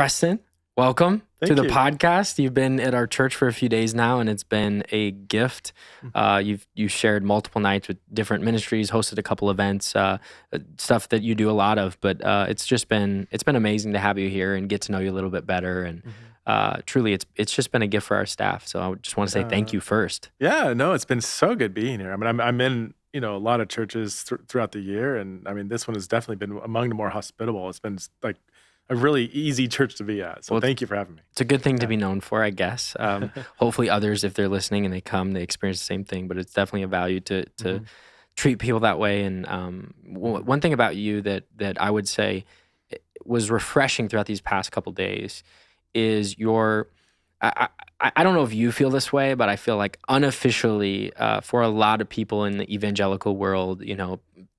Preston, welcome to the you. podcast. You've been at our church for a few days now, and it's been a gift. You've shared multiple nights with different ministries, hosted a couple events, stuff that you do a lot of. But it's been amazing to have you here and get to know you a little bit better. And truly, it's just been a gift for our staff. So I just want to say thank you first. Yeah, no, it's been so good being here. I mean, I'm in a lot of churches throughout the year, and I mean, this one has definitely been among the more hospitable. It's been like a really easy church to be at. So thank you for having me. It's a good thing to be known for, I guess. Hopefully others, if they're listening and they come, they experience the same thing, but it's definitely a value to treat people that way. And one thing about you that I would say was refreshing throughout these past couple days is I don't know if you feel this way, but I feel like unofficially for a lot of people in the evangelical world,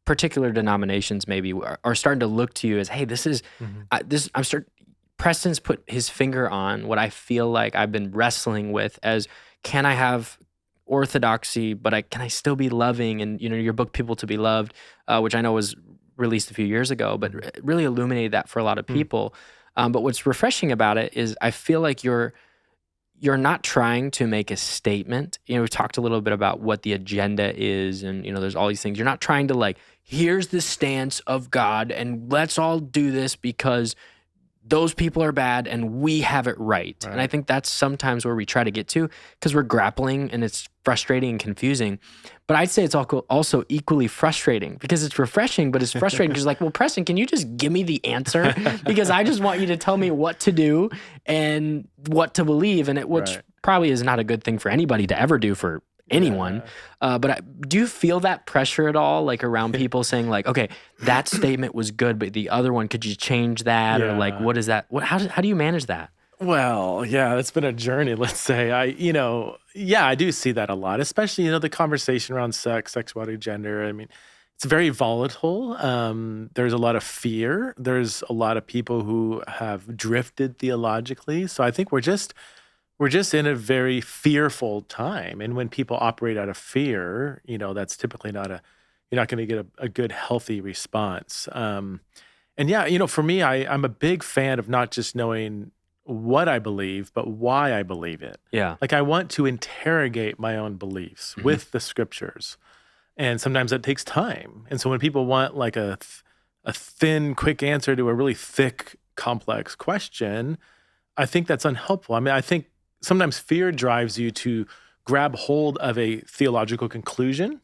particular denominations maybe are starting to look to you as, hey, this is Preston's put his finger on what I feel like I've been wrestling with as, can I have orthodoxy, but can I still be loving? And your book, People to Be Loved, which I know was released a few years ago, but really illuminated that for a lot of people. But what's refreshing about it is I feel like you're not trying to make a statement. We talked a little bit about what the agenda is, and there's all these things. You're not trying to here's the stance of God, and let's all do this because those people are bad and we have it right. And I think that's sometimes where we try to get to because we're grappling and it's frustrating and confusing. But I'd say it's also equally frustrating because it's refreshing, but it's frustrating because well, Preston, can you just give me the answer? Because I just want you to tell me what to do and what to believe, and which probably is not a good thing for anybody to ever do for anyone. But do you feel that pressure at all, around people saying okay, that statement was good, but the other one, could you change that? Or what is that? How do you manage that? Well, yeah, it's been a journey, let's say. I do see that a lot, especially, the conversation around sex, sexuality, gender. I mean, it's very volatile. There's a lot of fear. There's a lot of people who have drifted theologically. So I think we're just in a very fearful time. And when people operate out of fear, that's typically you're not going to get a good, healthy response. And for me, I'm a big fan of not just knowing what I believe, but why I believe it. Yeah. I want to interrogate my own beliefs with the scriptures. And sometimes that takes time. And so when people want a thin, quick answer to a really thick, complex question, I think that's unhelpful. I mean, I think sometimes fear drives you to grab hold of a theological conclusion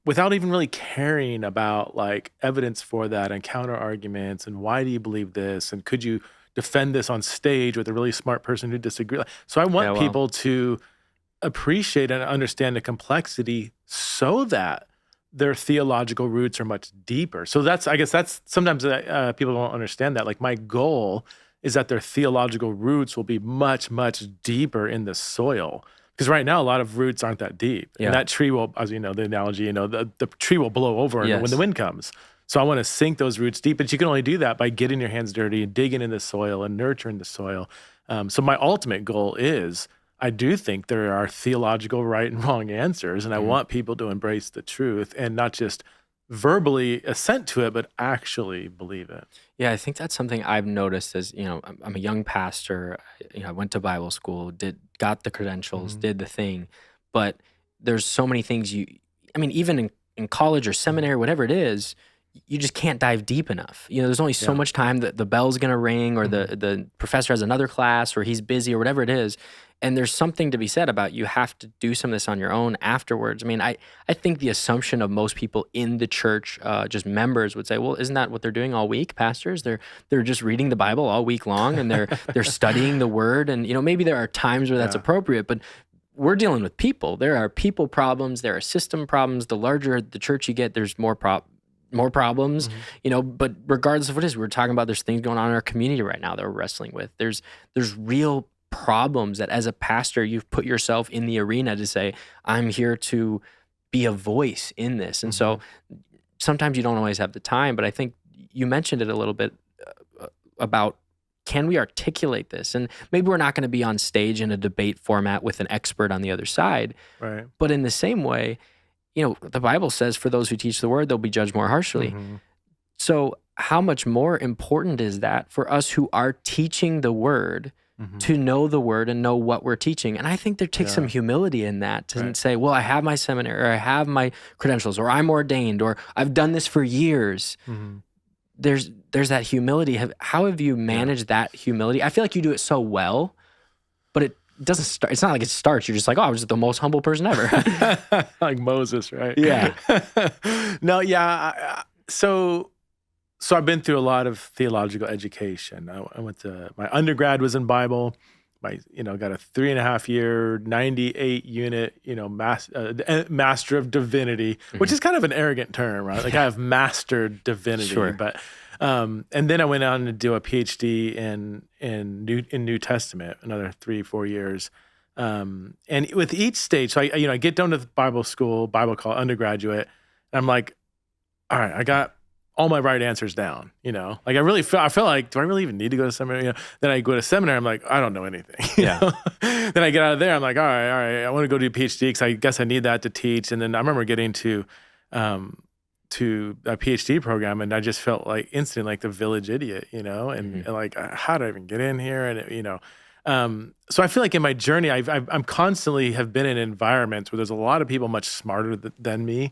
without even really caring about evidence for that and counter arguments and why do you believe this and could you defend this on stage with a really smart person who disagrees. So I want people to appreciate and understand the complexity so that their theological roots are much deeper. So I guess that's sometimes people don't understand that. My goal is that their theological roots will be much, much deeper in the soil. Because right now, a lot of roots aren't that deep. Yeah. And that tree will, as you know, the analogy, the tree will blow over when the wind comes. So I want to sink those roots deep, but you can only do that by getting your hands dirty and digging in the soil and nurturing the soil. So my ultimate goal is, I do think there are theological right and wrong answers, and I want people to embrace the truth and not just verbally assent to it, but actually believe it. Yeah, I think that's something I've noticed as, I'm a young pastor, I went to Bible school, got the credentials, did the thing, but there's so many things even in college or seminary, whatever it is, you just can't dive deep enough. There's only so much time that the bell's going to ring or the professor has another class or he's busy or whatever it is. And there's something to be said about you have to do some of this on your own afterwards. I mean, I think the assumption of most people in the church, just members, would say, well, isn't that what they're doing all week, pastors? They're just reading the Bible all week long and they're studying the Word. And maybe there are times where that's appropriate, but we're dealing with people. There are people problems. There are system problems. The larger the church you get, there's more problems, but regardless of what it is, we're talking about there's things going on in our community right now that we're wrestling with. There's real problems that as a pastor, you've put yourself in the arena to say, I'm here to be a voice in this. And so sometimes you don't always have the time, but I think you mentioned it a little bit about, can we articulate this? And maybe we're not going to be on stage in a debate format with an expert on the other side, right? But in the same way, the Bible says for those who teach the word, they'll be judged more harshly. So how much more important is that for us who are teaching the word to know the word and know what we're teaching? And I think there takes some humility in that to say, well, I have my seminary, or I have my credentials, or I'm ordained, or I've done this for years. There's that humility. How have you managed that humility? I feel like you do it so well, but it doesn't start. It's not like it starts. You're just like, oh, I was the most humble person ever. Like Moses, right? Yeah. No, yeah. So I've been through a lot of theological education. I went to, my undergrad was in Bible. Got a 3.5-year, 98 unit, master of divinity, which is kind of an arrogant term, right? Like I have mastered divinity, Sure. but, and then I went on to do a PhD in New Testament, another 3-4 years. And with each stage, so I get down to the Bible school, Bible college, undergraduate, and I'm like, all right, I got all my right answers down, like I felt like, do I really even need to go to seminary? Then I go to seminary, I'm like, I don't know anything. Then I get out of there, I'm like, all right, I want to go do a PhD because I guess I need that to teach. And then I remember getting to a PhD program, and I just felt like instantly like the village idiot, and like, how did I even get in here? And so I feel like in my journey, I'm constantly have been in environments where there's a lot of people much smarter than me.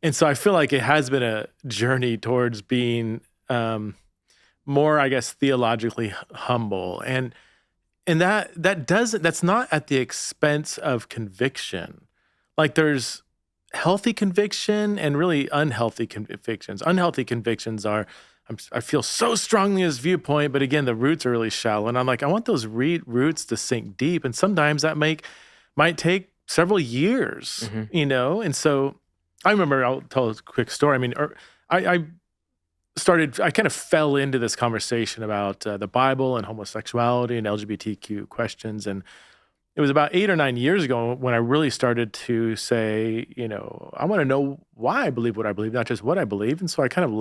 And so I feel like it has been a journey towards being more, I guess, theologically humble. And that's not at the expense of conviction. Like there's healthy conviction and really unhealthy convictions. Unhealthy convictions are, I feel so strongly this viewpoint, but again, the roots are really shallow. And I'm like, I want those roots to sink deep. And sometimes that might take several years, And so I remember, I'll tell a quick story. I mean, I kind of fell into this conversation about the Bible and homosexuality and LGBTQ questions. And it was about 8 or 9 years ago when I really started to say, I want to know why I believe what I believe, not just what I believe. And so I kind of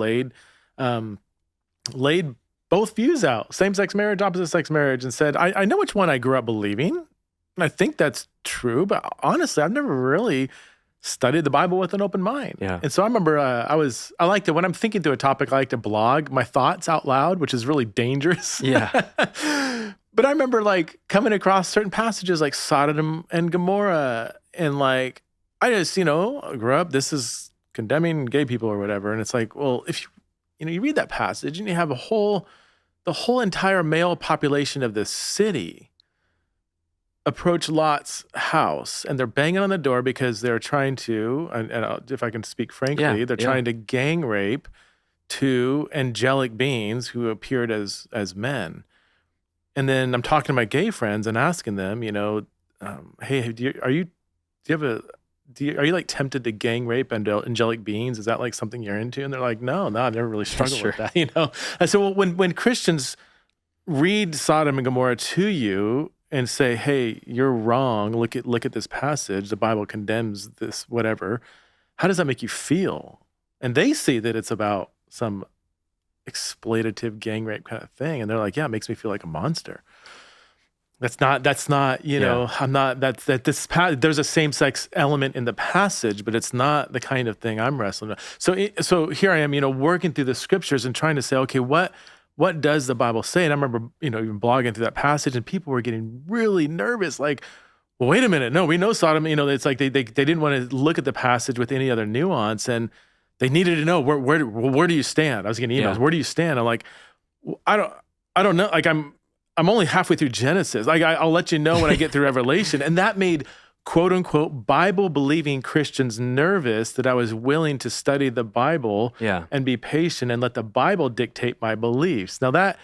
laid both views out, same-sex marriage, opposite-sex marriage, and said, I know which one I grew up believing, and I think that's true, but honestly, I've never really studied the Bible with an open mind. Yeah. And so I remember I like to, when I'm thinking through a topic, I like to blog my thoughts out loud, which is really dangerous. Yeah. But I remember like coming across certain passages like Sodom and Gomorrah, and like, I just, grew up, this is condemning gay people or whatever. And it's like, well, if you read that passage and you have the whole entire male population of this city approach Lot's house, and they're banging on the door because they're trying to, and if I can speak frankly, they're trying to gang rape 2 angelic beings who appeared as men. And then I'm talking to my gay friends and asking them, hey, are you like tempted to gang rape angelic beings? Is that like something you're into? And they're like, no, I've never really struggled with that, And so when Christians read Sodom and Gomorrah to you and say, hey, you're wrong, look at this passage, the Bible condemns this, whatever, how does that make you feel? And they see that it's about some exploitative gang rape kind of thing, and they're like, yeah, it makes me feel like a monster. That's not, I'm not, there's a same-sex element in the passage, but it's not the kind of thing I'm wrestling with. So here I am, working through the scriptures and trying to say, okay, what does the Bible say? And I remember, even blogging through that passage, and people were getting really nervous, like, well, wait a minute, no, we know Sodom, it's like they didn't want to look at the passage with any other nuance, and they needed to know where do you stand? I was getting emails, where do you stand? I'm like, I don't know, like I'm only halfway through Genesis. Like I'll let you know when I get through Revelation. And that made quote unquote Bible believing Christians nervous that I was willing to study the Bible and be patient and let the Bible dictate my beliefs. Now that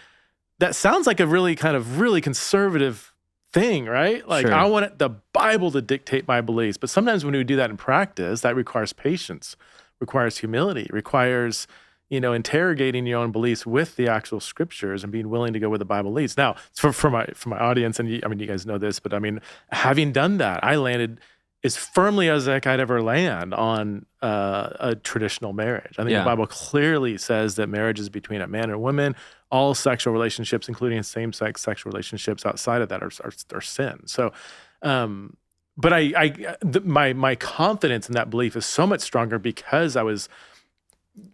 sounds like a really kind of really conservative thing, right? Like I want the Bible to dictate my beliefs. But sometimes when we do that in practice, that requires patience, requires humility, requires interrogating your own beliefs with the actual scriptures and being willing to go where the Bible leads. Now, for my audience, and you guys know this, but having done that, I landed as firmly as I could ever land on a traditional marriage. I think the Bible clearly says that marriage is between a man and a woman. All sexual relationships, including same-sex sexual relationships outside of that, are sin. So, but my confidence in that belief is so much stronger because I was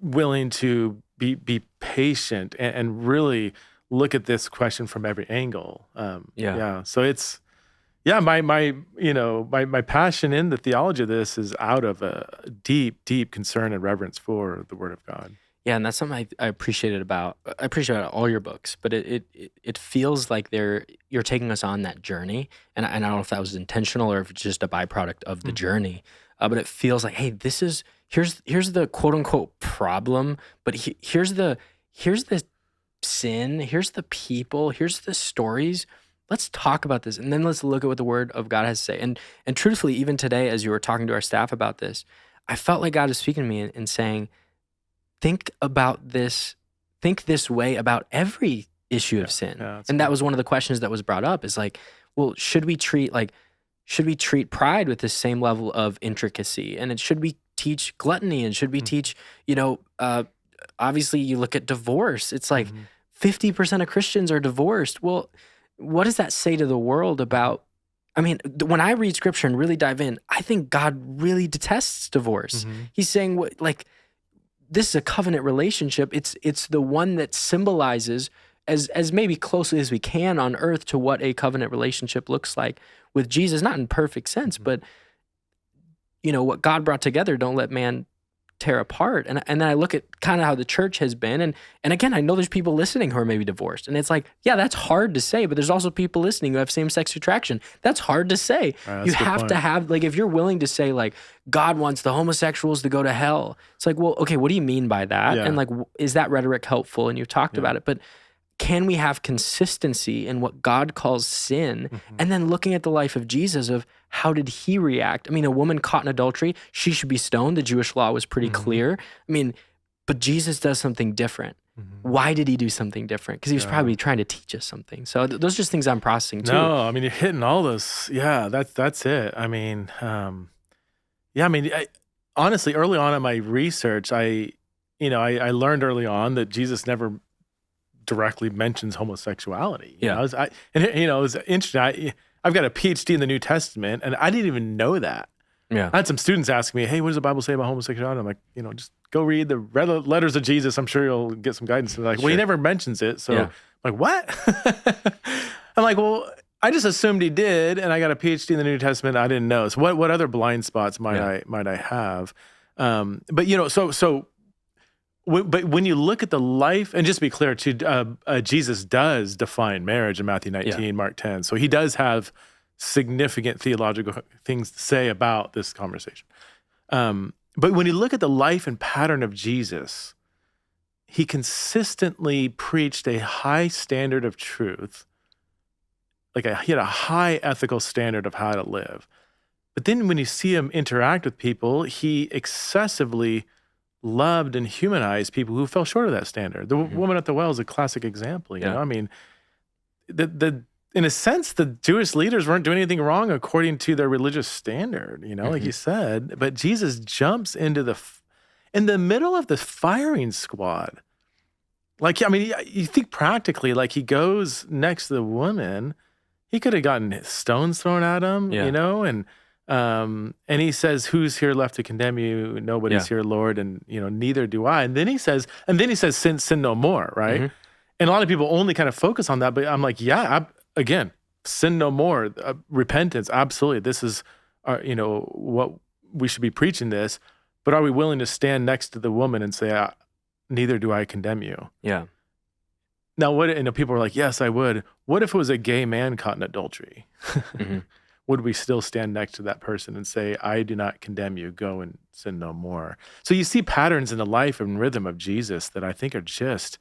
willing to be patient and really look at this question from every angle. Yeah. So it's my passion in the theology of this is out of a deep concern and reverence for the Word of God. Yeah, and that's something I appreciate about all your books, but it feels like you're taking us on that journey, and I don't know if that was intentional or if it's just a byproduct of the journey, but it feels like, hey, here's the quote unquote problem, but here's the sin, here's the people, here's the stories. Let's talk about this, and then let's look at what the Word of God has to say. And truthfully, even today, as you were talking to our staff about this, I felt like God was speaking to me and saying, think this way about every issue of sin. And that was one of the questions that was brought up, is like, well, should we treat pride with the same level of intricacy? And should we teach gluttony? And should we teach, obviously you look at divorce, it's like 50% of Christians are divorced. Well, what does that say to the world about, I mean, when I read scripture and really dive in, I think God really detests divorce. He's saying, this is a covenant relationship. It's the one that symbolizes as maybe closely as we can on earth to what a covenant relationship looks like with Jesus, not in perfect sense, but what God brought together, don't let man tear apart. And then I look at kind of how the church has been, and again, I know there's people listening who are maybe divorced, and it's like, yeah, that's hard to say, but there's also people listening who have same-sex attraction. That's hard to say. You have to have, like, if you're willing to say, like, God wants the homosexuals to go to hell, it's like, well, okay, what do you mean by that? And like, is that rhetoric helpful? And you've talked about it, but can we have consistency in what God calls sin? And then looking at the life of Jesus, of how did he react? I mean, a woman caught in adultery, she should be stoned. The Jewish law was pretty clear. I mean, but Jesus does something different. Why did he do something different? Because he was probably trying to teach us something. So those are just things I'm processing too. No, I mean, you're hitting all those. Yeah, that's it. I mean, honestly, early on in my research, I learned early on that Jesus never directly mentions homosexuality. It was interesting. I've got a PhD in the New Testament, and I didn't even know that. Yeah. I had some students ask me, hey, what does the Bible say about homosexuality? I'm like, just go read the letters of Jesus. I'm sure you'll get some guidance. And they're like, well, he never mentions it. So I'm like, what? I'm like, well, I just assumed he did, and I got a PhD in the New Testament. I didn't know. So what other blind spots might I have? But when you look at the life, and just to be clear, too, Jesus does define marriage in Matthew 19, Mark 10. So he does have significant theological things to say about this conversation. But when you look at the life and pattern of Jesus, he consistently preached a high standard of truth. He had a high ethical standard of how to live. But then when you see him interact with people, he excessively loved and humanized people who fell short of that standard. The woman at the well is a classic example. You know, I mean, in a sense, the Jewish leaders weren't doing anything wrong according to their religious standard. Like you said, but Jesus jumps into in the middle of the firing squad. Like, I mean, you think practically, like, he goes next to the woman, he could have gotten stones thrown at him, and he says, who's here left to condemn you? Nobody's here, Lord. And, neither do I. And then he says, sin no more. Right. And a lot of people only kind of focus on that, but I'm like, again, sin no more, repentance. Absolutely. This is, what we should be preaching this, but are we willing to stand next to the woman and say, neither do I condemn you? Yeah. Now, people are like, yes, I would. What if it was a gay man caught in adultery? Would we still stand next to that person and say, I do not condemn you, go and sin no more? So you see patterns in the life and rhythm of Jesus that I think are just,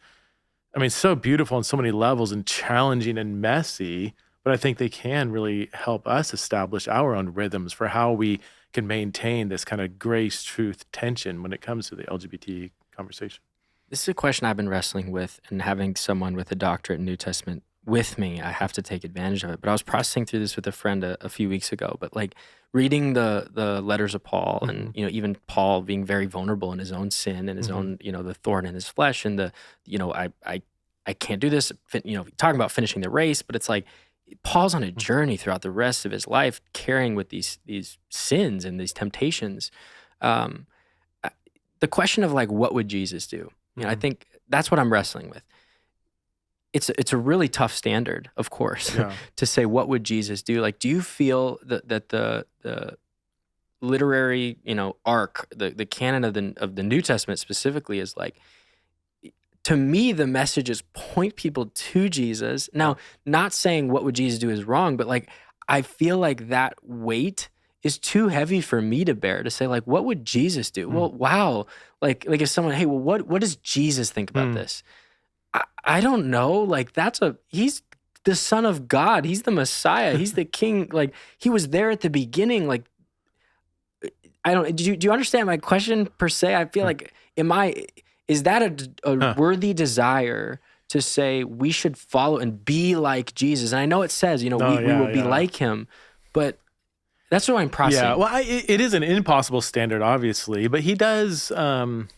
so beautiful on so many levels and challenging and messy, but I think they can really help us establish our own rhythms for how we can maintain this kind of grace-truth tension when it comes to the LGBT conversation. This is a question I've been wrestling with, and having someone with a doctorate in New Testament with me, I have to take advantage of it. But I was processing through this with a friend a few weeks ago, but like reading the letters of Paul and, even Paul being very vulnerable in his own sin and his own, the thorn in his flesh and I can't do this, talking about finishing the race, but it's like Paul's on a journey throughout the rest of his life carrying with these sins and these temptations. The question of like, what would Jesus do? I think that's what I'm wrestling with. It's a really tough standard, of course, Yeah. to say what would Jesus do. Like, do you feel that the literary, arc, the canon of the New Testament specifically is like, to me, the message is point people to Jesus. Now, not saying what would Jesus do is wrong, but like, I feel like that weight is too heavy for me to bear, to say like, what would Jesus do? Well, wow. Like if someone, hey, well, what does Jesus think about this? I don't know. Like, he's the Son of God. He's the Messiah. He's the King. Like, he was there at the beginning. Like, I don't, do you understand my question per se? I feel like, is that a worthy desire to say we should follow and be like Jesus? And I know it says, we will be like him, but that's what I'm processing. Yeah, well, it is an impossible standard, obviously, but he does, so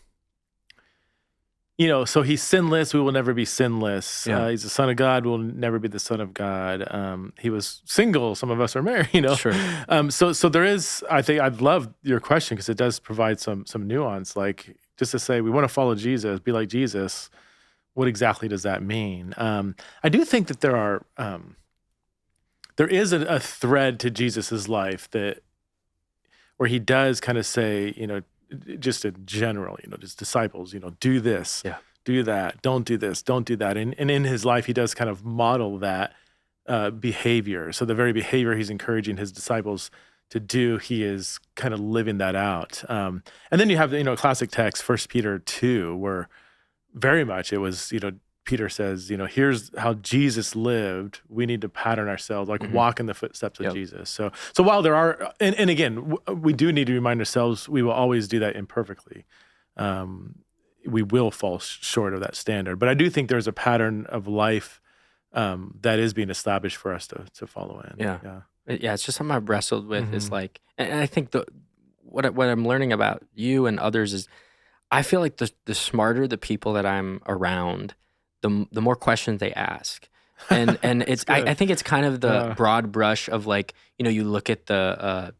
he's sinless, we will never be sinless. Yeah. He's the Son of God, we'll never be the Son of God. He was single, some of us are married, Sure. So there is, I think, I'd love your question because it does provide some nuance, like just to say we want to follow Jesus, be like Jesus. What exactly does that mean? I do think that there is a thread to Jesus's life where he does kind of say, just in general, his disciples, do this, do that, don't do this, don't do that. And in his life, he does kind of model that behavior. So the very behavior he's encouraging his disciples to do, he is kind of living that out. And then you have, classic text, 1 Peter 2, where very much it was, Peter says, here's how Jesus lived. We need to pattern ourselves, like walk in the footsteps of Jesus. So while there are, and again, we do need to remind ourselves, we will always do that imperfectly. We will fall short of that standard. But I do think there's a pattern of life that is being established for us to follow in. Yeah, it's just something I've wrestled with is like, and I think what I'm learning about you and others is, I feel like the smarter the people that I'm around, the more questions they ask. And it's I think it's kind of the broad brush of like, you look at the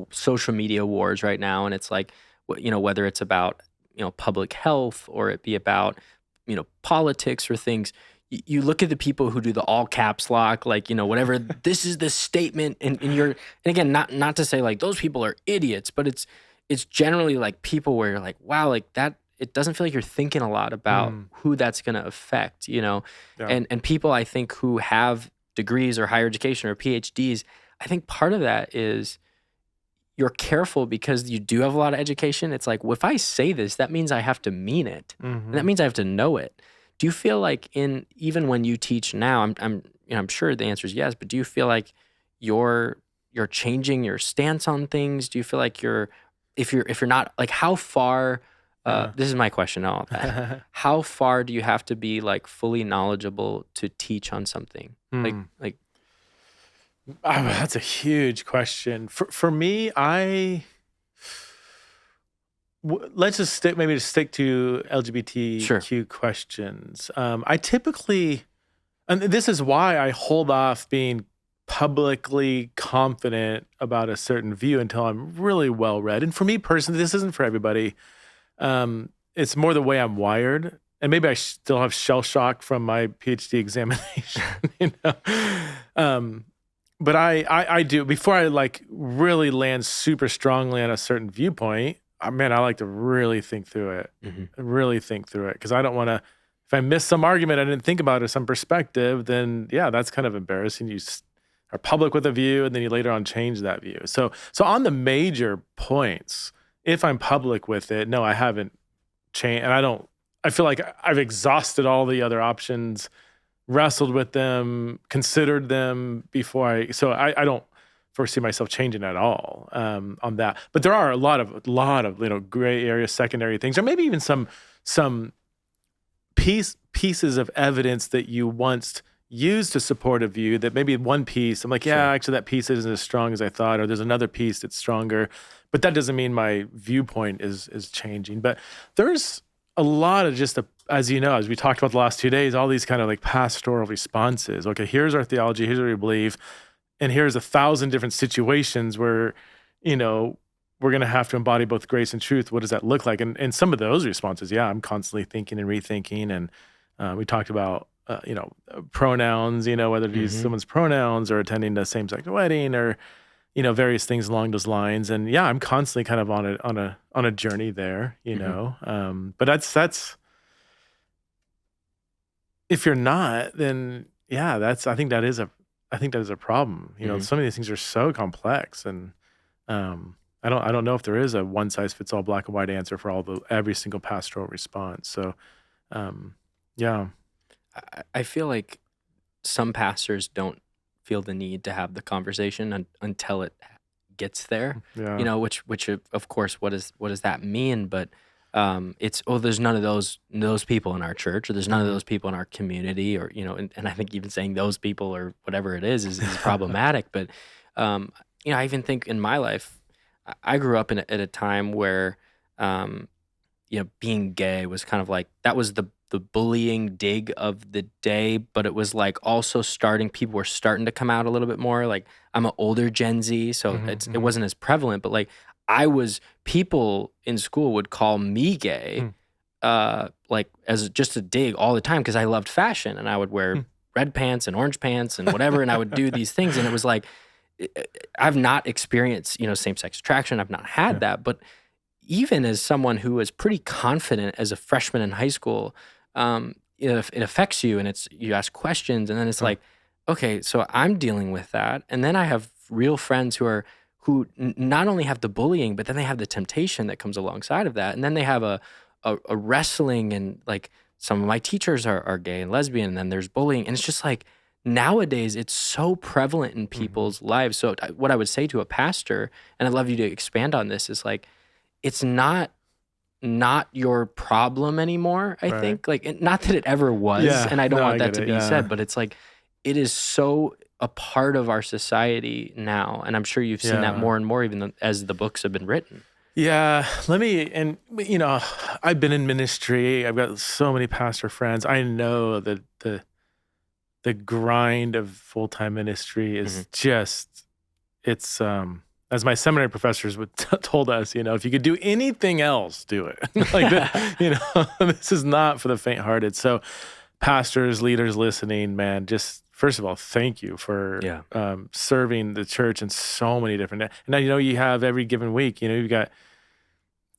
social media wars right now, and it's like, whether it's about, public health or it be about, politics or things, you look at the people who do the all caps lock, like, whatever, this is the statement, and again, not to say like those people are idiots, but it's generally like people where you're like, wow, like that, it doesn't feel like you're thinking a lot about who that's going to affect, and people, I think, who have degrees or higher education or PhDs, I think part of that is you're careful because you do have a lot of education. It's like, well, if I say this, that means I have to mean it. And that means I have to know it. Do you feel like even when you teach now, I'm sure the answer is yes, but do you feel like you're changing your stance on things? Do you feel like if you're like, how far, this is my question, all that. How far do you have to be like fully knowledgeable to teach on something? Like that's a huge question. For me, let's just stick to LGBTQ questions. I typically, and this is why I hold off being publicly confident about a certain view until I'm really well read. And for me personally, this isn't for everybody. It's more the way I'm wired, and maybe I still have shell shock from my PhD examination, but I do, before I like really land super strongly on a certain viewpoint, I like to really think through it, because I don't want to, if I miss some argument I didn't think about or some perspective, then that's kind of embarrassing. You are public with a view and then you later on change that view. So on the major points, if I'm public with it, no, I haven't changed, and I feel like I've exhausted all the other options, wrestled with them, considered them before so I don't foresee myself changing at all on that. But there are a lot of gray area, secondary things, or maybe even some pieces of evidence that you once used to support a view that maybe one piece, I'm like, actually that piece isn't as strong as I thought, or there's another piece that's stronger. But that doesn't mean my viewpoint is changing. But there's a lot of just, as we talked about the last 2 days, all these kind of like pastoral responses. Okay, here's our theology, here's what we believe, and here's 1,000 different situations where, we're going to have to embody both grace and truth. What does that look like? And some of those responses, yeah, I'm constantly thinking and rethinking. And we talked about, pronouns, whether to use someone's pronouns or attending a same-sex wedding or, various things along those lines. And yeah, I'm constantly kind of on a journey there, but that's, if you're not, then yeah, I think that is a problem. Some of these things are so complex, and I don't know if there is a one size fits all black and white answer for every single pastoral response. So, yeah. I feel like some pastors don't feel the need to have the conversation until it gets there. Yeah. Which of course, what does that mean? But it's there's none of those people in our church, or there's none of those people in our community, or and I think even saying those people or whatever it is problematic. But I even think in my life, I grew up at a time where being gay was kind of like, that was the bullying dig of the day, but it was like also people were starting to come out a little bit more. Like, I'm an older Gen Z, so it wasn't as prevalent, but like people in school would call me gay, like as just a dig all the time, because I loved fashion and I would wear red pants and orange pants and whatever, and I would do these things, and it was like, I've not experienced, same-sex attraction. I've not had that, but even as someone who was pretty confident as a freshman in high school, it affects you, and you ask questions, and then it's like, okay, so I'm dealing with that, and then I have real friends who not only have the bullying, but then they have the temptation that comes alongside of that, and then they have a wrestling, and like some of my teachers are gay and lesbian, and then there's bullying, and it's just like, nowadays it's so prevalent in people's lives. So what I would say to a pastor, and I'd love you to expand on this, is like, it's not your problem anymore, I think. Like, not that it ever was, and I don't want that to be said, but it's like, it is so a part of our society now, and I'm sure you've seen that more and more, even as the books have been written. Yeah, I've been in ministry. I've got so many pastor friends. I know that the grind of full-time ministry is just, it's as my seminary professors told us, if you could do anything else, do it. This is not for the faint-hearted. So pastors, leaders listening, man, just first of all, thank you for serving the church in so many different. And now, you have every given week, you've got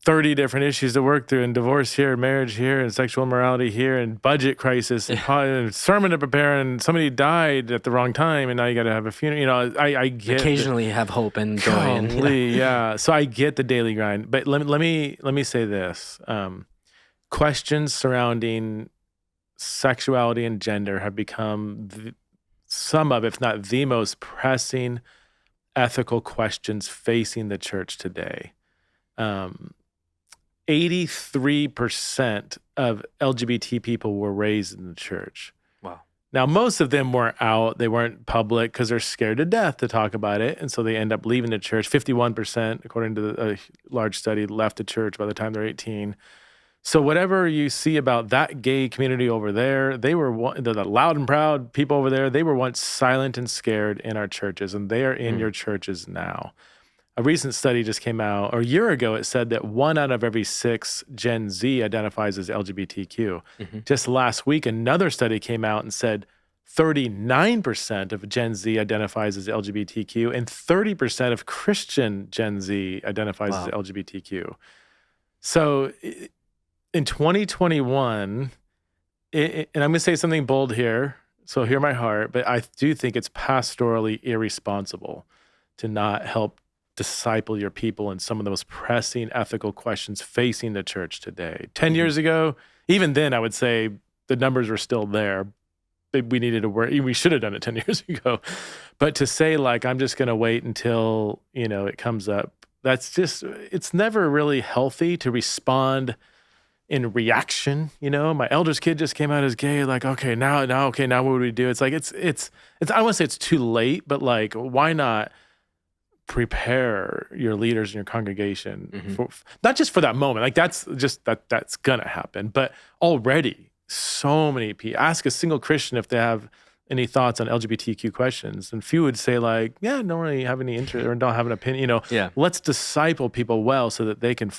30 different issues to work through, and divorce here, marriage here, and sexual immorality here, and budget crisis, and sermon to prepare, and somebody died at the wrong time, and now you got to have a funeral. I get occasionally have hope and joy. Yeah. So I get the daily grind, but let me say this: questions surrounding sexuality and gender have become some of, if not the most pressing ethical questions facing the church today. 83% of LGBT people were raised in the church. Wow. Now, most of them weren't out. They weren't public because they're scared to death to talk about it. And so they end up leaving the church. 51%, according to a large study, left the church by the time they're 18. So whatever you see about that gay community over there, they were the loud and proud people over there. They were once silent and scared in our churches, and they are in your churches now. A recent study just came out, or a year ago, it said that 1 out of every 6 Gen Z identifies as LGBTQ. Just last week, another study came out and said 39% of Gen Z identifies as LGBTQ, and 30% of Christian Gen Z identifies as LGBTQ. So in 2021, and I'm going to say something bold here, so hear my heart, but I do think it's pastorally irresponsible to not help disciple your people in some of the most pressing ethical questions facing the church today. 10 years ago, even then, I would say the numbers were still there. We needed to work. We should have done it 10 years ago. But to say, like, I'm just going to wait until, it comes up, it's never really healthy to respond in reaction. My eldest kid just came out as gay. Like, okay, now what would we do? It's like, it's I don't want to say it's too late, but like, why not prepare your leaders in your congregation for, not just for that moment, like that's gonna happen, but already so many people. Ask a single Christian if they have any thoughts on LGBTQ questions? And few would say like, yeah, don't really have any interest or don't have an opinion. Yeah. Let's disciple people well so that they can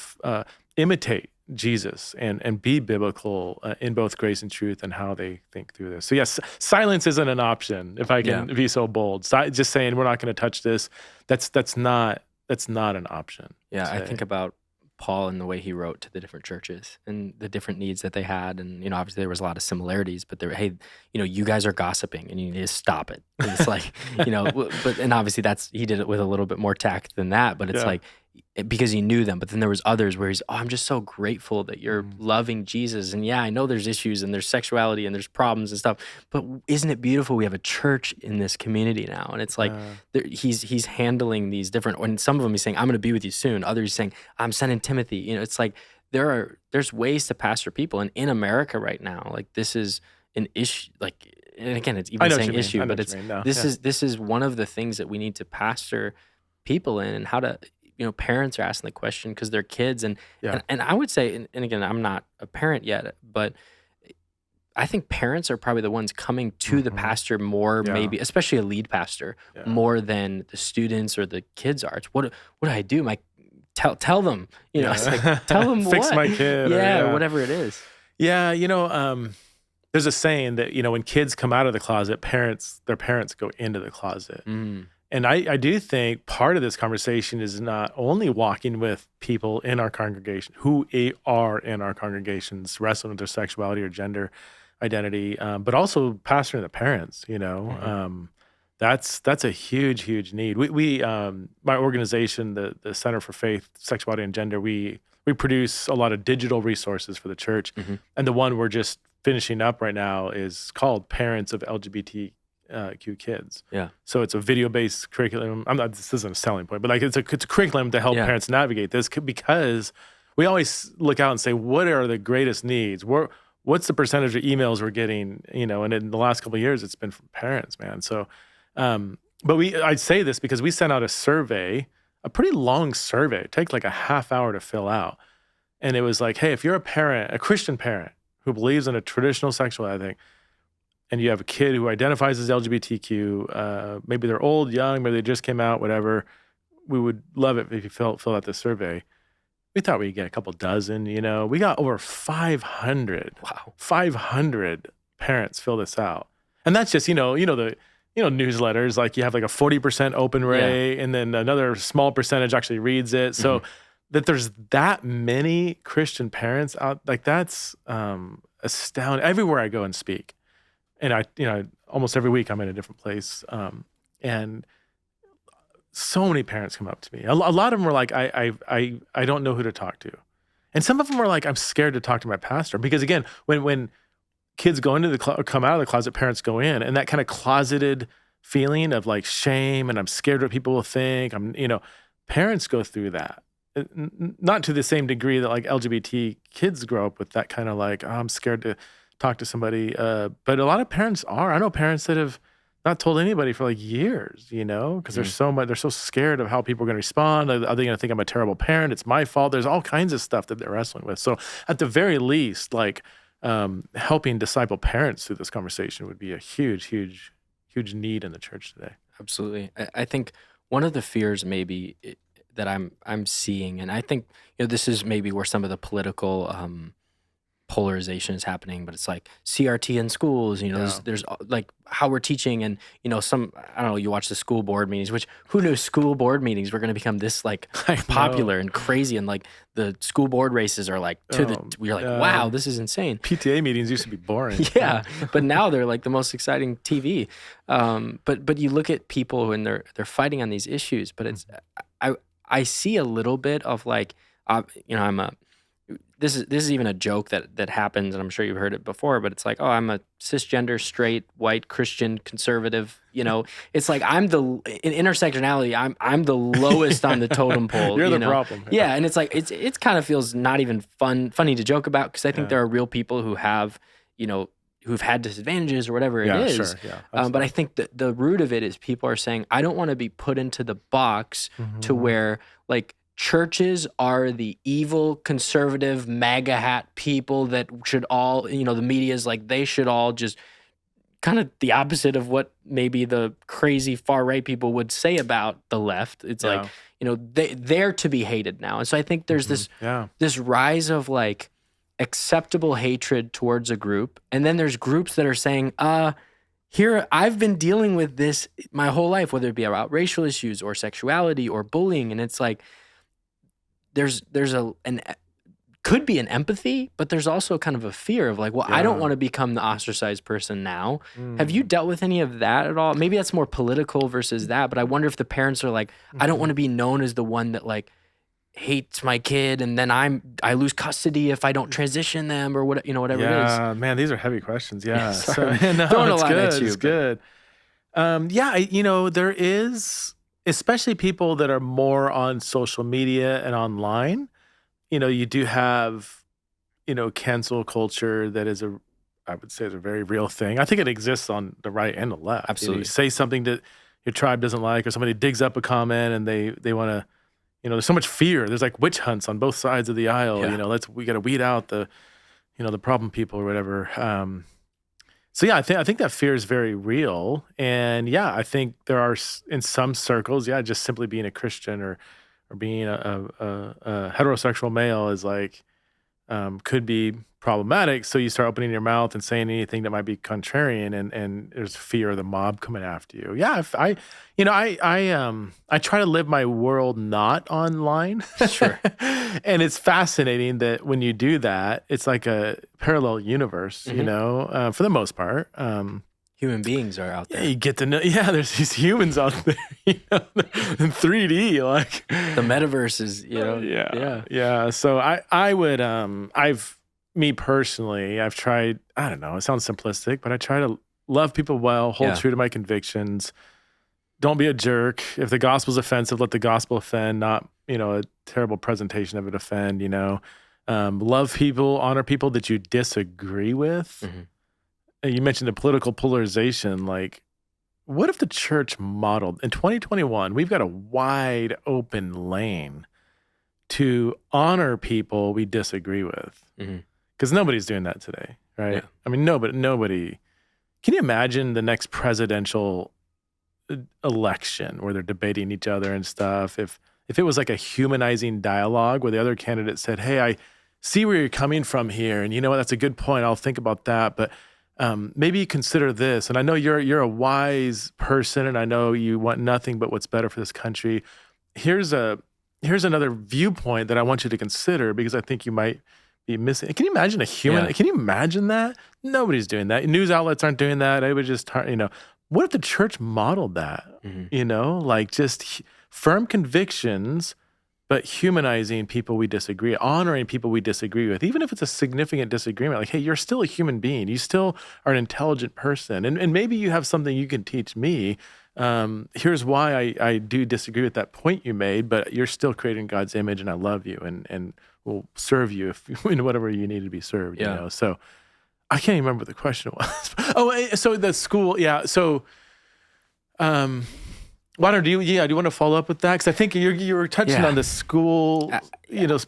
imitate Jesus and be biblical in both grace and truth and how they think through this. So yes, silence isn't an option, if I can be so bold. Just saying we're not going to touch this, that's not an option. Yeah, I think about Paul and the way he wrote to the different churches and the different needs that they had. And, obviously there was a lot of similarities, but hey, you guys are gossiping and you need to stop it. And it's like, and obviously he did it with a little bit more tact than that, but it's like, because he knew them. But then there was others where I'm just so grateful that you're loving Jesus. And yeah, I know there's issues and there's sexuality and there's problems and stuff, but isn't it beautiful? We have a church in this community now. And it's like, he's handling these different, and some of them he's saying, I'm going to be with you soon. Others he's saying, I'm sending Timothy. It's like, there's ways to pastor people. And in America right now, like this is an issue, like, and again, it's even saying issue, but this is one of the things that we need to pastor people in, and how to, parents are asking the question because they're kids. And I would say, and again, I'm not a parent yet, but I think parents are probably the ones coming to the pastor more, maybe, especially a lead pastor, more than the students or the kids are. It's what do I do? Tell them, it's like, tell them fix what? my kid. Or whatever it is. Yeah. There's a saying that, when kids come out of the closet, their parents go into the closet. And I do think part of this conversation is not only walking with people in our congregation, who are in our congregations, wrestling with their sexuality or gender identity, but also pastoring the parents, That's a huge need. We my organization, the Center for Faith, Sexuality, and Gender, we produce a lot of digital resources for the church. And the one we're just finishing up right now is called Parents of LGBTQ Kids. Yeah. So it's a video-based curriculum. This isn't a selling point, but like it's a curriculum to help parents navigate this, because we always look out and say, what are the greatest needs? What's the percentage of emails we're getting? And in the last couple of years, it's been from parents, man. So, but I say this because we sent out a survey, a pretty long survey. It takes like a half hour to fill out, and it was like, hey, if you're a parent, a Christian parent who believes in a traditional sexual ethic, and you have a kid who identifies as LGBTQ, maybe they're old, young, maybe they just came out, whatever, we would love it if you fill out the survey. We thought we'd get a couple dozen, We got over 500. Wow. 500 parents fill this out. And that's just, the newsletters, like you have like a 40% open rate, and then another small percentage actually reads it. So that there's that many Christian parents out, like that's astounding. Everywhere I go and speak, and I almost every week I'm in a different place, and so many parents come up to me. A lot of them were like, I don't know who to talk to, and some of them were like, I'm scared to talk to my pastor, because again, when kids go into come out of the closet, parents go in, and that kind of closeted feeling of like shame, and I'm scared what people will think. Parents go through that. Not to the same degree that like LGBT kids grow up with that kind of like, oh, I'm scared to talk to somebody. But a lot of parents are. I know parents that have not told anybody for like years, because they're so scared of how people are going to respond. Are they going to think I'm a terrible parent? It's my fault. There's all kinds of stuff that they're wrestling with. So at the very least, like helping disciple parents through this conversation would be a huge need in the church today. Absolutely. I think one of the fears maybe that I'm seeing, and I think this is maybe where some of the political polarization is happening, but it's like CRT in schools, there's like how we're teaching, and some, I don't know, you watch the school board meetings, which who knew school board meetings were going to become this like popular and crazy, and like the school board races are like we're like, wow, this is insane. PTA meetings used to be boring. Yeah, but now they're like the most exciting TV. But you look at people and they're fighting on these issues, but it's I see a little bit of like, this is even a joke that happens, and I'm sure you've heard it before, but it's like, oh, I'm a cisgender, straight, white, Christian, conservative, it's like in intersectionality, I'm the lowest on the totem pole. You're the problem. Yeah, and it's like, it's kind of feels not even funny to joke about, because I think there are real people who have, who've had disadvantages or whatever it is. Sure, yeah, but I think the root of it is people are saying, I don't want to be put into the box to where like churches are the evil, conservative, MAGA hat people that should all, the media is like, they should all just kind of the opposite of what maybe the crazy far right people would say about the left. It's like, Yeah. they're to be hated now. And so I think there's Yeah. this rise of like acceptable hatred towards a group. And then there's groups that are saying, here, I've been dealing with this my whole life, whether it be about racial issues or sexuality or bullying. And it's like, there's could be an empathy, but there's also kind of a fear of like, well, I don't Yeah. want to become the ostracized person now. Have Mm. you dealt with any of that at all? Maybe that's more political versus that, but I wonder if the parents are like, I don't want to be known as the one that like hates my kid and then I lose custody if I don't transition them or whatever it is. Yeah, man, these are heavy questions. Yeah. Sorry. No, Throwing a it's lot at good. you, It's but- good. There is, especially people that are more on social media and online, you do have, cancel culture that is I would say is a very real thing. I think it exists on the right and the left. Absolutely. You say something that your tribe doesn't like, or somebody digs up a comment and they want to, there's so much fear. There's like witch hunts on both sides of the aisle. Yeah. We got to weed out the problem people or whatever. So yeah, I think that fear is very real. And yeah, I think there are in some circles, just simply being a Christian or being a heterosexual male is like, could be problematic. So you start opening your mouth and saying anything that might be contrarian, and there's fear of the mob coming after you. Yeah, I try to live my world not online. Sure. And it's fascinating that when you do that, it's like a parallel universe, for the most part. Human beings are out there. You get to know, there's these humans out there, in 3D, like The metaverse is, yeah. So I would, me personally, I've tried, I don't know, it sounds simplistic, but I try to love people well, hold true to my convictions. Don't be a jerk. If the gospel's offensive, let the gospel offend, not, a terrible presentation of it offend, love people, honor people that you disagree with. Mm-hmm. You mentioned the political polarization. Like, what if the church modeled in 2021? We've got a wide open lane to honor people we disagree with, because nobody's doing that today, right? Yeah. I mean, nobody. Can you imagine the next presidential election where they're debating each other and stuff? If it was like a humanizing dialogue where the other candidate said, "Hey, I see where you're coming from here, and you know what? That's a good point. I'll think about that, but." Maybe consider this. And I know you're a wise person, and I know you want nothing but what's better for this country. Here's another viewpoint that I want you to consider, because I think you might be missing. Can you imagine a human? Yeah. Can you imagine that? Nobody's doing that. News outlets aren't doing that. It would just, what if the church modeled that? Like just firm convictions, but humanizing people we disagree, honoring people we disagree with, even if it's a significant disagreement. Like, hey, you're still a human being. You still are an intelligent person. And maybe you have something you can teach me. Here's why I do disagree with that point you made, but you're still created in God's image, and I love you and will serve you in whatever you need to be served. Yeah. So I can't even remember what the question was. So the school, yeah. So, Juan, do you want to follow up with that? Because I think you were touching on the school,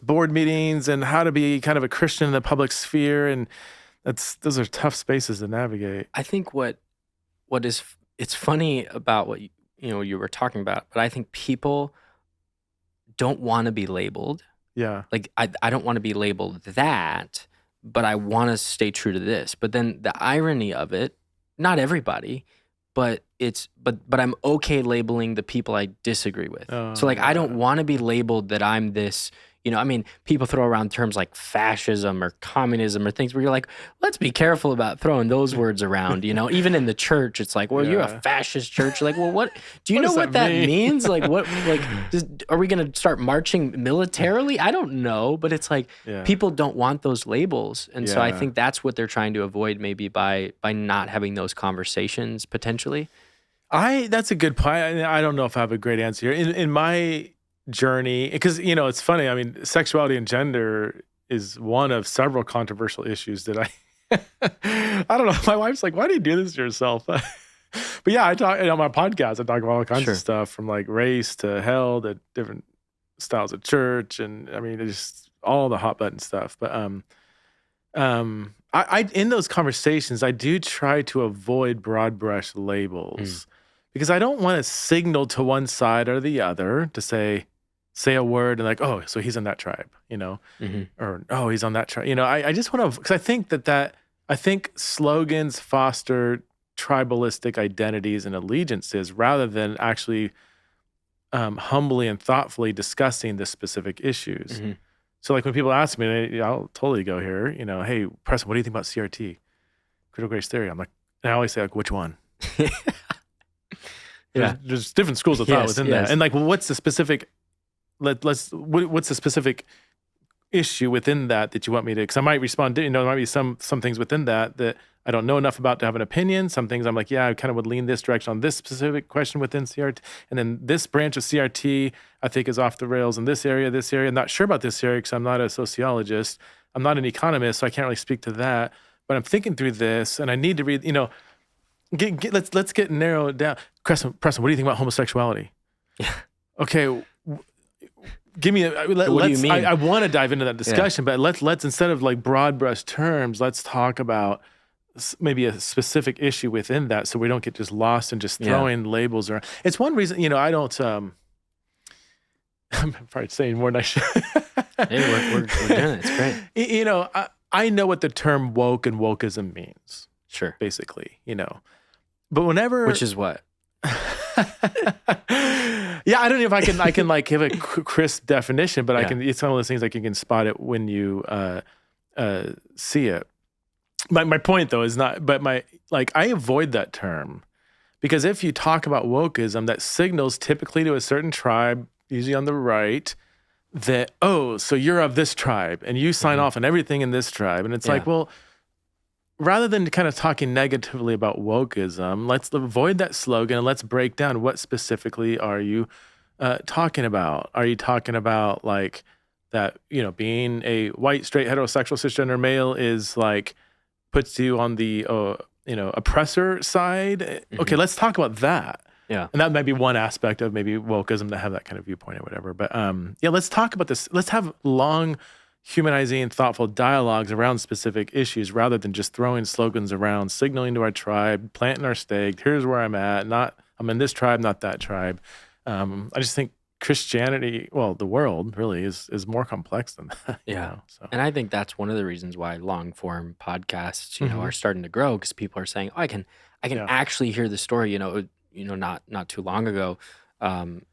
board meetings and how to be kind of a Christian in the public sphere, and those are tough spaces to navigate. I think it's funny about what you were talking about, but I think people don't want to be labeled. Yeah. Like I don't want to be labeled that, but I want to stay true to this. But then the irony of it, not everybody, but I'm okay labeling the people I disagree with. So like I don't want to be labeled that I'm this, people throw around terms like fascism or communism or things where you're like, let's be careful about throwing those words around, even in the church, it's like, well, you're a fascist church. Like, well, what, do you know what that means? Like are we going to start marching militarily? I don't know, but it's like people don't want those labels. And so I think that's what they're trying to avoid maybe by not having those conversations potentially. That's a good point. I don't know if I have a great answer here. In my journey, because it's funny, I mean, sexuality and gender is one of several controversial issues that I don't know, my wife's like, why do you do this to yourself? But yeah, I talk on my podcast, I talk about all kinds of stuff, from like race to hell to different styles of church, and I mean, it's just all the hot button stuff. But I in those conversations, I do try to avoid broad brush labels because I don't want to signal to one side or the other to say a word and like, oh, so he's in that tribe, or oh, he's on that tribe. I just want to, because I think I think slogans foster tribalistic identities and allegiances rather than actually humbly and thoughtfully discussing the specific issues. So like when people ask me, I'll totally go here, hey, Preston, what do you think about CRT? Critical race theory. I'm like, and I always say like, which one? There's different schools of thought within that. And like, well, what's the specific, what's the specific issue within that you want me to, because I might respond to, there might be some things within that I don't know enough about to have an opinion. Some things I'm like, yeah, I kind of would lean this direction on this specific question within CRT. And then this branch of CRT, I think is off the rails in this area. I'm not sure about this area because I'm not a sociologist. I'm not an economist, so I can't really speak to that. But I'm thinking through this and I need to read, let's get narrowed down. Preston, what do you think about homosexuality? Yeah. Okay. Give me what do you mean? I want to dive into that discussion, but let's instead of like broad brush terms, let's talk about maybe a specific issue within that, so we don't get just lost in just throwing labels around. It's one reason, I don't. I'm probably saying more than I should. Hey, we're doing it. It's great. I know what the term woke and wokeism means. Sure. Basically, but whenever, which is what. Yeah, I don't know if I can like give a crisp definition, but I can. It's one of those things like you can spot it when you see it. My point though is not, but I avoid that term because if you talk about wokeism, that signals typically to a certain tribe, usually on the right, that so you're of this tribe and you sign off on everything in this tribe, and it's like, well, rather than kind of talking negatively about wokeism, let's avoid that slogan and let's break down what specifically are you talking about. Are you talking about like that, being a white, straight, heterosexual, cisgender male is like puts you on the, oppressor side? Okay, let's talk about that. Yeah. And that might be one aspect of maybe wokeism to have that kind of viewpoint or whatever. But let's talk about this. Let's have long, humanizing, thoughtful dialogues around specific issues rather than just throwing slogans around, signaling to our tribe, planting our stake. Here's where I'm at. I'm in this tribe, not that tribe. I just think Christianity, well, the world really is more complex than that. Yeah. And I think that's one of the reasons why long form podcasts, are starting to grow, because people are saying, I can actually hear the story, not too long ago, and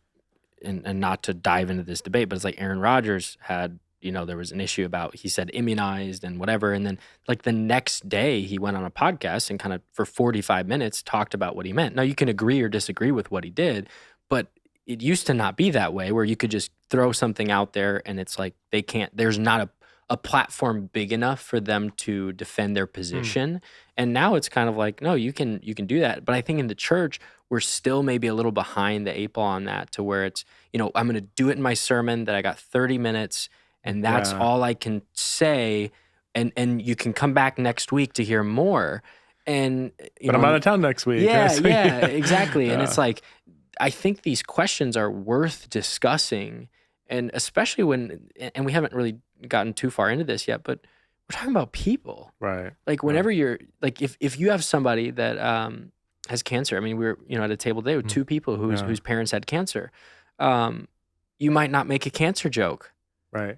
not to dive into this debate, but it's like Aaron Rodgers had, there was an issue about, he said immunized and whatever. And then like the next day he went on a podcast and kind of for 45 minutes talked about what he meant. Now you can agree or disagree with what he did, but it used to not be that way, where you could just throw something out there and it's like there's not a platform big enough for them to defend their position. And now it's kind of like, no, you can do that. But I think in the church, we're still maybe a little behind the 8 ball on that, to where it's, I'm going to do it in my sermon that I got 30 minutes and that's all I can say. And you can come back next week to hear more. And but I'm out of town next week. Yeah, exactly. And it's like, I think these questions are worth discussing, and especially and we haven't really gotten too far into this yet, but we're talking about people. Right. Like whenever you're like, if you have somebody that has cancer, I mean, we were, at a table today with 2 people whose parents had cancer. You might not make a cancer joke. Right.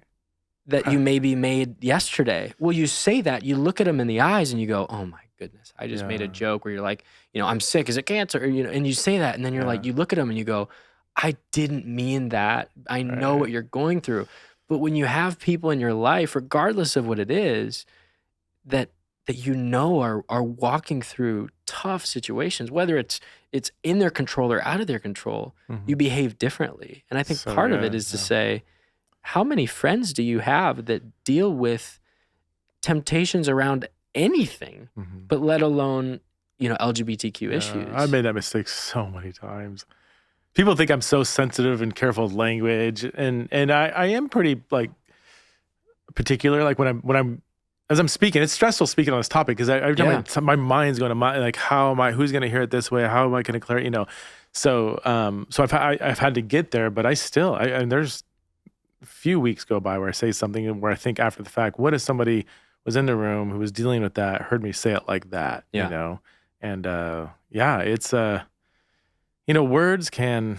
That you maybe made yesterday. Well, you say that, you look at them in the eyes and you go, oh my goodness, I just made a joke where you're like, I'm sick, is it cancer? Or, and you say that, and then you're like, you look at them and you go, I didn't mean that. I know what you're going through. But when you have people in your life, regardless of what it is, that are walking through tough situations, whether it's in their control or out of their control, you behave differently. And I think part of it is to say, how many friends do you have that deal with temptations around anything, but let alone, LGBTQ issues? I made that mistake so many times. People think I'm so sensitive and careful with language, and I am pretty like particular. Like when I'm as I'm speaking, it's stressful speaking on this topic because every time my mind's going to like, who's going to hear it this way? How am I going to clear? So I've had to get there, but and there's a few weeks go by where I say something where I think after the fact, what was in the room who was dealing with that heard me say it like that, Yeah. And it's words can,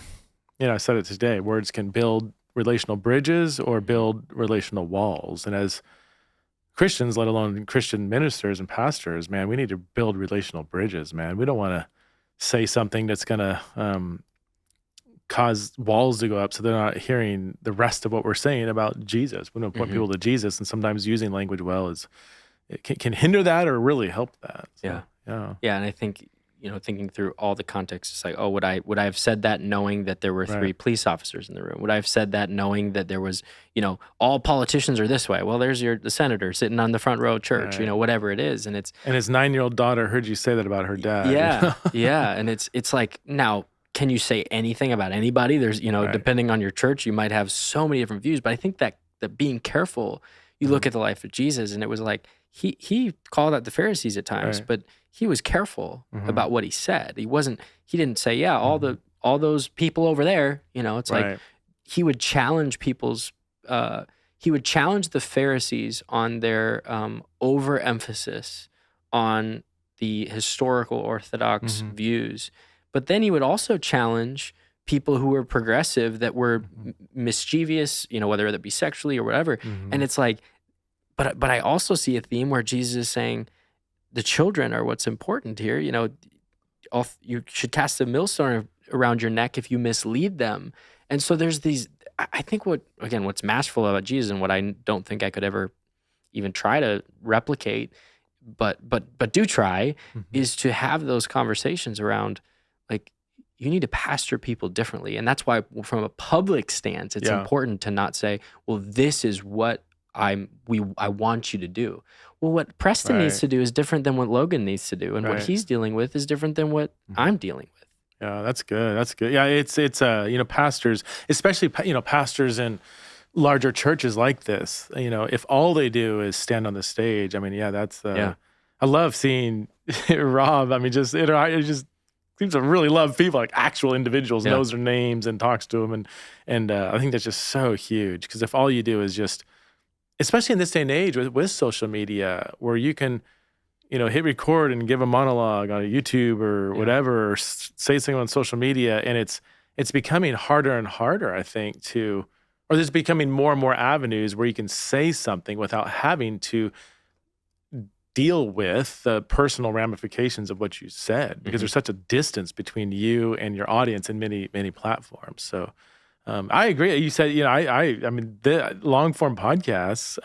I said it today, words can build relational bridges or build relational walls. And as Christians, let alone Christian ministers and pastors, man, we need to build relational bridges, man. We don't want to say something that's going to cause walls to go up so they're not hearing the rest of what we're saying about Jesus. We don't point people to Jesus, and sometimes using language well it can hinder that or really help that. So, yeah. And I think, thinking through all the context, it's like, oh, would I have said that knowing that there were 3 police officers in the room? Would I have said that knowing that there was, all politicians are this way? Well, there's the senator sitting on the front row at church, whatever it is. And his 9-year-old daughter heard you say that about her dad. Yeah. Yeah. And it's like, now, can you say anything about anybody? There's, depending on your church, you might have so many different views. But I think that being careful, you look at the life of Jesus, and it was like, he called out the Pharisees at times, but he was careful about what he said. He didn't say, all those people over there, it's like he would challenge he would challenge the Pharisees on their overemphasis on the historical Orthodox views. But then he would also challenge people who were progressive that were mischievous, whether that be sexually or whatever. And it's like, but I also see a theme where Jesus is saying the children are what's important here. You should cast a millstone around your neck if you mislead them. And so there's these, I think what's masterful about Jesus, and what I don't think I could ever even try to replicate, but do try, is to have those conversations around, like, you need to pastor people differently. And that's why from a public stance, it's important to not say, well, this is what I want you to do. Well, what Preston needs to do is different than what Logan needs to do. And what he's dealing with is different than what I'm dealing with. Yeah, that's good. That's good. Yeah, it's pastors, especially, pastors in larger churches like this, if all they do is stand on the stage, I mean, that's I love seeing Rob. I mean, it just seems to really love people, like actual individuals, knows their names and talks to them. And I think that's just so huge, because if all you do is just, especially in this day and age with social media, where you can, hit record and give a monologue on YouTube or whatever, or say something on social media, and it's becoming harder and harder, I think, or there's becoming more and more avenues where you can say something without having to deal with the personal ramifications of what you said, because there's such a distance between you and your audience in many, many platforms. So I agree. You said, I mean, the long form podcasts,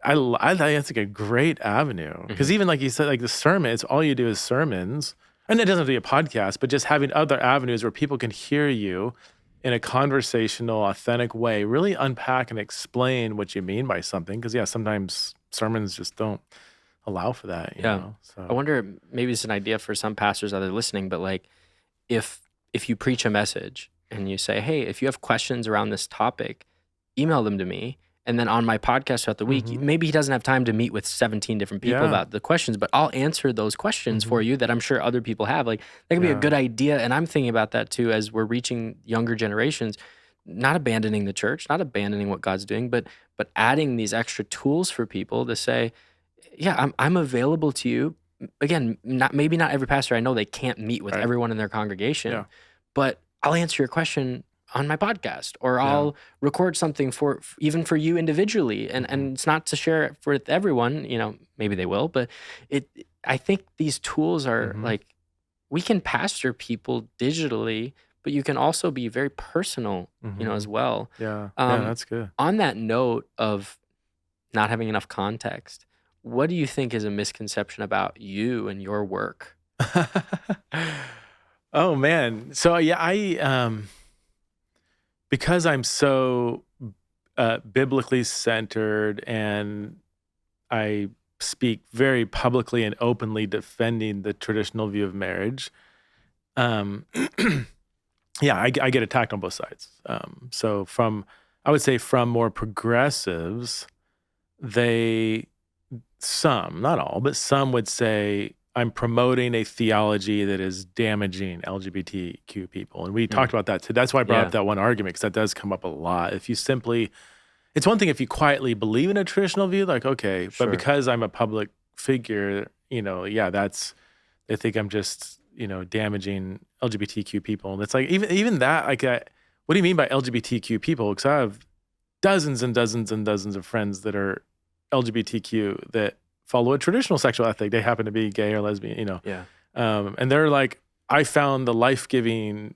I think that's like a great avenue, because even like you said, like the sermon, it's all you do is sermons, and it doesn't have to be a podcast, but just having other avenues where people can hear you in a conversational, authentic way, really unpack and explain what you mean by something. Because sometimes sermons just don't allow for that. You know? So. I wonder, maybe it's an idea for some pastors that are listening, but like, if you preach a message and you say, hey, if you have questions around this topic, email them to me. And then on my podcast throughout the week, maybe he doesn't have time to meet with 17 different people about the questions, but I'll answer those questions for you that I'm sure other people have. Like, that could be a good idea. And I'm thinking about that too, as we're reaching younger generations, not abandoning the church, not abandoning what God's doing, but adding these extra tools for people to say, I'm available to you. Again, maybe not every pastor I know, they can't meet with everyone in their congregation, but I'll answer your question on my podcast, or I'll record something for even for you individually. And it's not to share it with everyone, maybe they will, but I think these tools are like, we can pastor people digitally, but you can also be very personal, as well. Yeah, that's good. On that note of not having enough context, what do you think is a misconception about you and your work? Oh man. So I because I'm so biblically centered, and I speak very publicly and openly defending the traditional view of marriage, I get attacked on both sides. So I would say from more progressives, some, not all, but some would say I'm promoting a theology that is damaging LGBTQ people. And we talked about that too. That's why I brought up that one argument, because that does come up a lot. If it's one thing if you quietly believe in a traditional view, like, okay, Sure. but because I'm a public figure, they think I'm just, damaging LGBTQ people. And it's like, even that, like, what do you mean by LGBTQ people? Because I have dozens and dozens and dozens of friends that are LGBTQ that follow a traditional sexual ethic. They happen to be gay or lesbian, Yeah. and they're like, I found the life-giving,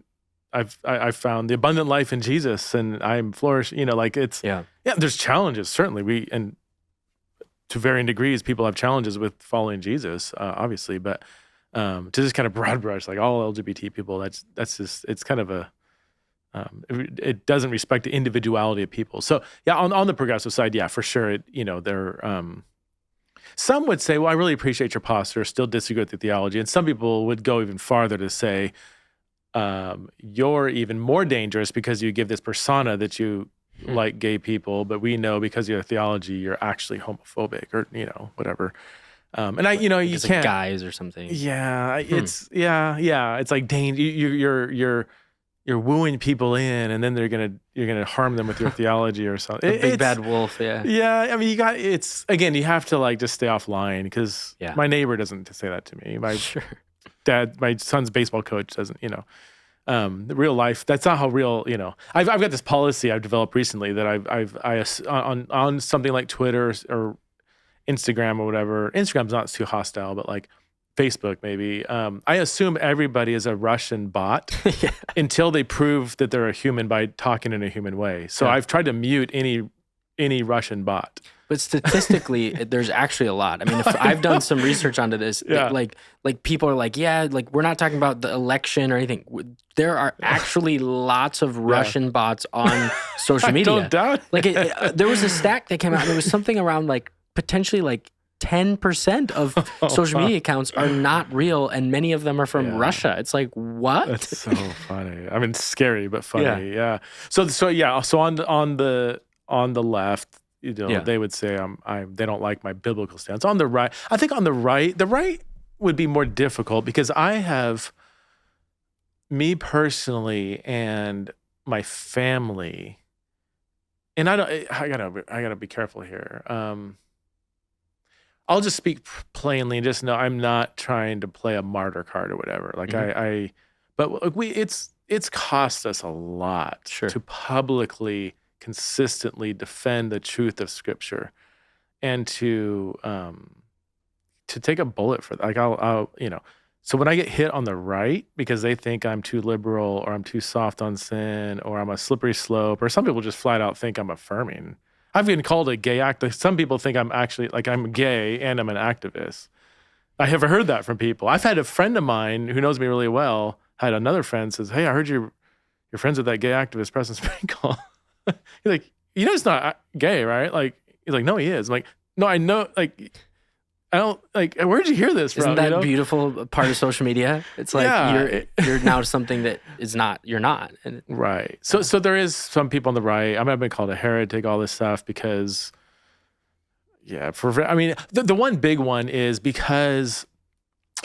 I found the abundant life in Jesus, and I'm flourishing. Like it's there's challenges certainly. And to varying degrees, people have challenges with following Jesus, obviously. But to just kind of broad brush like all LGBT people, that's just it's kind of a it doesn't respect the individuality of people. So on the progressive side, for sure, they're some would say, well, I really appreciate your posture, still disagree with the theology. And some people would go even farther to say, you're even more dangerous because you give this persona that you like gay people, but we know because of your theology, you're actually homophobic or, whatever. And you can't. Like guys or something. Yeah, it's, it's like you're wooing people in, and then you're gonna harm them with your theology or something. The big bad wolf, yeah. Yeah, I mean, you have to like just stay offline because my neighbor doesn't say that to me. My son's baseball coach doesn't. The real life. That's not how real. I've got this policy I've developed recently that on something like Twitter or Instagram or whatever. Instagram's not too hostile, but like Facebook maybe. I assume everybody is a Russian bot until they prove that they're a human by talking in a human way. So I've tried to mute any Russian bot. But statistically, there's actually a lot. I mean, if I've done some research onto this. Like people are like, like we're not talking about the election or anything. There are actually lots of Russian bots on social media. I don't doubt like there was a stat that came out, and it was something around like potentially like 10% of social media accounts are not real, and many of them are from Russia. It's like, what? That's so funny. I mean, scary but funny. Yeah. So on the left, they would say they don't like my biblical stance. On the right, I think on the right would be more difficult because I have me personally and my family, and I gotta be careful here. I'll just speak plainly and just know I'm not trying to play a martyr card or whatever. Like but it's cost us a lot to publicly, consistently defend the truth of Scripture, and to take a bullet for that. Like I'll So when I get hit on the right because they think I'm too liberal or I'm too soft on sin or I'm a slippery slope, or some people just flat out think I'm affirming. I've been called a gay activist. Some people think I'm actually like I'm gay and I'm an activist. I have heard that from people. I've had a friend of mine who knows me really well, had another friend says, "Hey, I heard you're friends with that gay activist, Preston Sprinkle." He's like, he's not gay, right? Like, he's like, no, he is. I'm like, no, I know, like, I don't, like, where'd you hear this from? Isn't that beautiful part of social media? It's like, you're now something that is not, you're not. And right. So there is some people on the right, I've been called a heretic, all this stuff, because, the one big one is because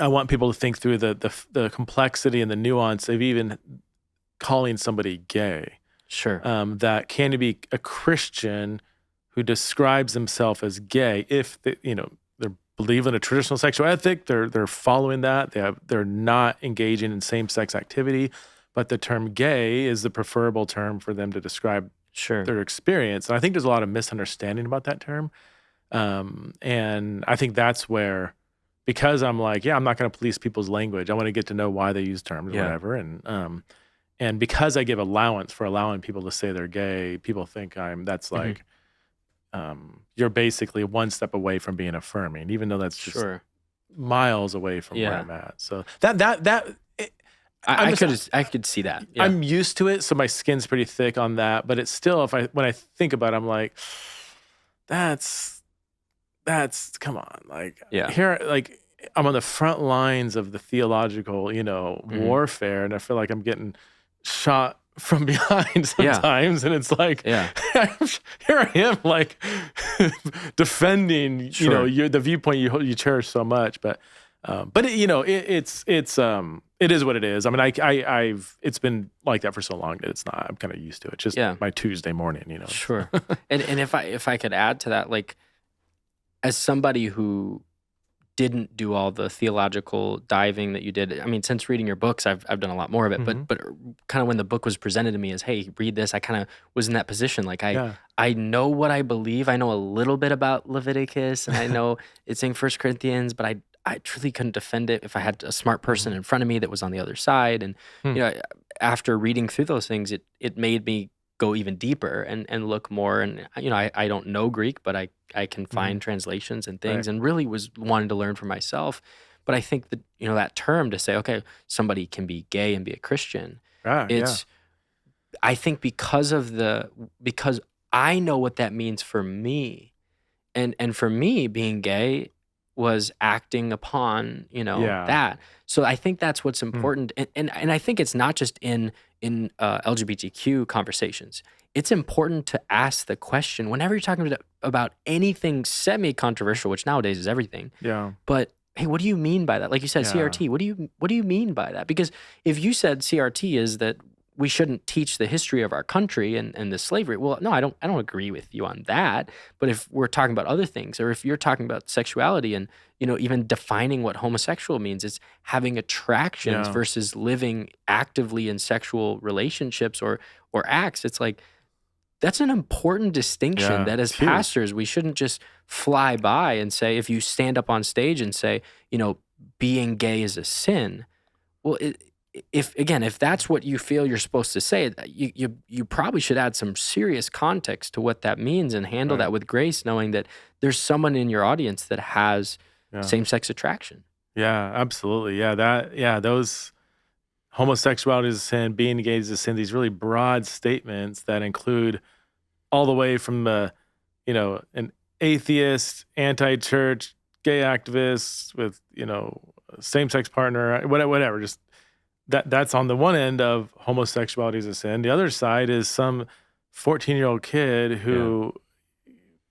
I want people to think through the complexity and the nuance of even calling somebody gay. Sure. That can be a Christian who describes himself as gay if they believe in a traditional sexual ethic, they're following that, they're not engaging in same-sex activity, but the term gay is the preferable term for them to describe their experience. And I think there's a lot of misunderstanding about that term. And I think that's where, because I'm like, I'm not going to police people's language. I want to get to know why they use terms or whatever. And because I give allowance for allowing people to say they're gay, people think that's like, you're basically one step away from being affirming, even though that's just miles away from where I'm at. So I could see that. Yeah. I'm used to it, so my skin's pretty thick on that. But it's still, when I think about it, I'm like, that's come on, like here, like I'm on the front lines of the theological, warfare, and I feel like I'm getting shot from behind sometimes, and it's like, here I am, like defending, the viewpoint you cherish so much. But But it is what it is. I mean, it's been like that for so long that it's not. I'm kind of used to it. It's just Yeah, my Tuesday morning, sure. And if I could add to that, like, as somebody who didn't do all the theological diving that you did. I mean, since reading your books, I've done a lot more of it. Hmm. But kind of when the book was presented to me as, hey, read this, I kind of was in that position. Like Yeah. I know what I believe. I know a little bit about Leviticus, and I know it's in First Corinthians, but I truly couldn't defend it if I had a smart person Hmm. in front of me that was on the other side. And Hmm. you know, after reading through those things, it made me go even deeper and look more. And I don't know Greek, but I can Hmm. find translations and Right. things, and really was wanting to learn for myself. But I think that that term to say, okay, somebody can be gay and be a Christian, Yeah. Yeah. it's I think because I know what that means for me, and for me being gay was acting upon Yeah. that. So I think that's what's Hmm. important, and I think it's not just in LGBTQ conversations. It's important to ask the question whenever you're talking about anything semi-controversial, which nowadays is everything. Yeah. But hey, what do you mean by that? Like you said, Yeah. CRT. What do you mean by that? Because if you said CRT is that we shouldn't teach the history of our country and the slavery, well, no, I don't agree with you on that. But if we're talking about other things, or if you're talking about sexuality and even defining what homosexual means, it's having attractions Yeah. versus living actively in sexual relationships or acts. It's like that's an important distinction Yeah. that as It's huge. pastors we shouldn't just fly by and say, if you stand up on stage and say, being gay is a sin. Well, if that's what you feel you're supposed to say, you probably should add some serious context to what that means and handle Right. that with grace, knowing that there's someone in your audience that has Yeah. same-sex attraction. Yeah. Absolutely. Yeah. Those homosexuality is a sin, being gay is a sin. These really broad statements that include all the way from an atheist, anti-church, gay activist with same-sex partner, whatever. Just that's on the one end of homosexuality as a sin. The other side is some 14-year-old kid Yeah. who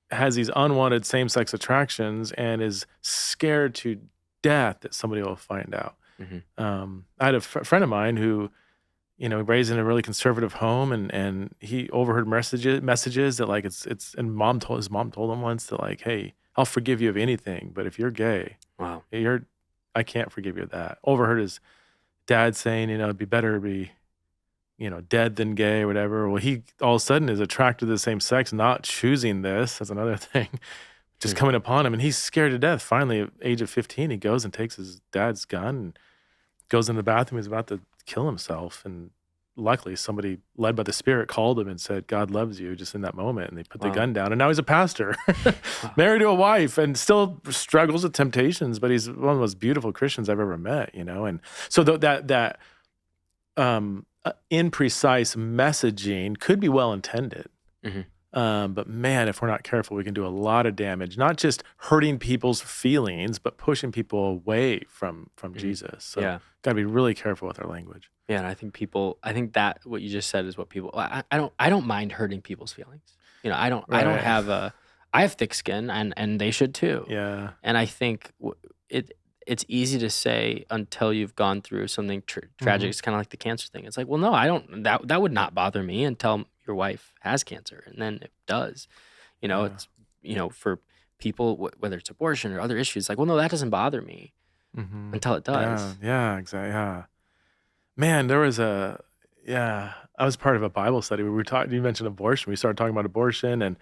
has these unwanted same-sex attractions and is scared to death that somebody will find out. Hmm. I had a friend of mine who raised in a really conservative home, and he overheard messages that like and his mom told him once that like, hey, I'll forgive you of anything, but if you're gay, Wow. I can't forgive you of that. Overheard his dad saying, it'd be better to be, dead than gay or whatever. Well, he all of a sudden is attracted to the same sex, not choosing this. That's another thing. Just Hmm. coming upon him, and he's scared to death. Finally, at age of 15, he goes and takes his dad's gun and goes in the bathroom. He's about to kill himself, and luckily somebody led by the Spirit called him and said, God loves you, just in that moment. And they put the Wow. gun down, and now he's a pastor, Wow. married to a wife, and still struggles with temptations, but he's one of the most beautiful Christians I've ever met, And so that imprecise messaging could be well intended. Hmm. But man, if we're not careful, we can do a lot of damage, not just hurting people's feelings, but pushing people away from Jesus. So Yeah. got to be really careful with our language. Yeah, and I think that what you just said is what people. I don't mind hurting people's feelings. I don't Right. have I have thick skin, and they should too. Yeah. And I think it's easy to say until you've gone through something tragic. Hmm. It's kind of like the cancer thing. It's like, well, no, I don't. That would not bother me until your wife has cancer, and then it does. Yeah. It's for people whether it's abortion or other issues. Like, well, no, that doesn't bother me Hmm. until it Yeah. does. Yeah. Exactly. Yeah. Man, I was part of a Bible study where we talked, you mentioned abortion. We started talking about abortion, and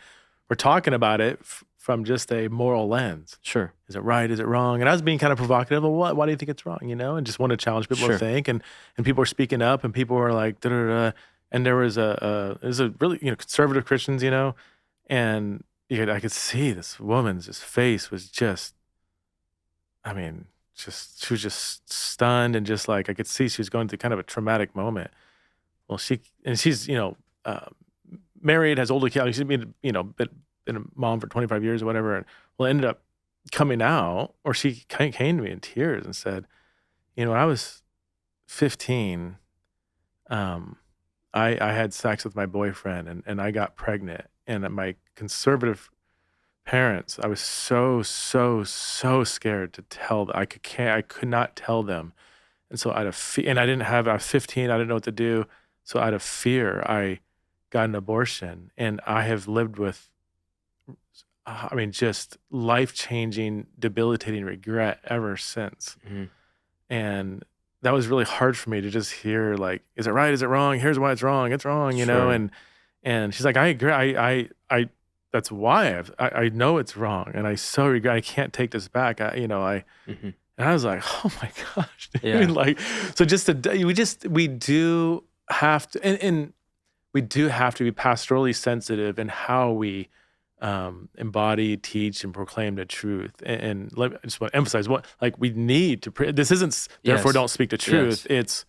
we're talking about it from just a moral lens. Sure. Is it right? Is it wrong? And I was being kind of provocative. Well, why do you think it's wrong? And just want to challenge people to Sure. think. And people were speaking up, and people were like, da, da, da. And there was it was a really, conservative Christians, and I could see this woman's face was just, I mean, she was just stunned, and just like, I could see she was going through kind of a traumatic moment. Well, she's, uh, married, has older kids. She's been a mom for 25 years or whatever. And well, ended up coming out, or she came to me in tears and said, when I was 15, I had sex with my boyfriend, and I got pregnant, and my conservative parents, I was so scared to tell them. I could not tell them. And so I was 15, I didn't know what to do. So out of fear, I got an abortion, and I have lived with, just life-changing, debilitating regret ever since. Mm-hmm. And that was really hard for me to just hear, like, is it right? Is it wrong? Here's why it's wrong. It's wrong, you know? Sure. And she's like, I agree. I that's why I know it's wrong. And I so regret, I can't take this back. Mm-hmm. And I was like, oh my gosh, dude. Yeah. Like, so we do have to, and we do have to be pastorally sensitive in how we embody, teach, and proclaim the truth. I just want to emphasize we need to. This isn't therefore Yes. don't speak the truth. Yes.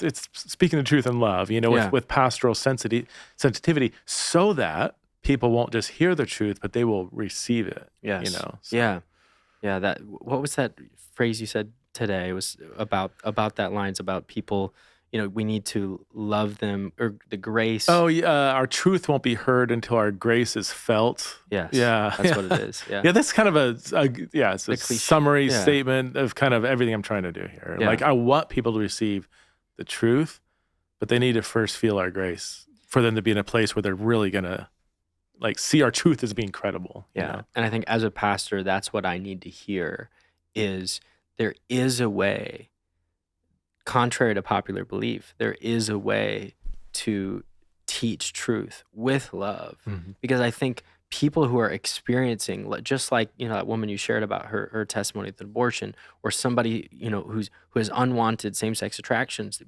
It's speaking the truth in love. Yeah. With pastoral sensitivity, so that people won't just hear the truth, but they will receive it. Yes. So. Yeah. What was that phrase you said today? It was about that lines about people. We need to love them, or the grace. Oh, yeah. Our truth won't be heard until our grace is felt. Yes. Yeah. That's what it is. Yeah. Yeah, that's kind of it's a summary Yeah. statement of kind of everything I'm trying to do here. Yeah. Like, I want people to receive the truth, but they need to first feel our grace for them to be in a place where they're really going to see our truth as being credible. Yeah. And I think as a pastor, that's what I need to hear is there is a way, contrary to popular belief, there is a way to teach truth with love. Mm-hmm. Because I think people who are experiencing, just like, that woman you shared about her testimony with abortion, or somebody, who has unwanted same-sex attractions,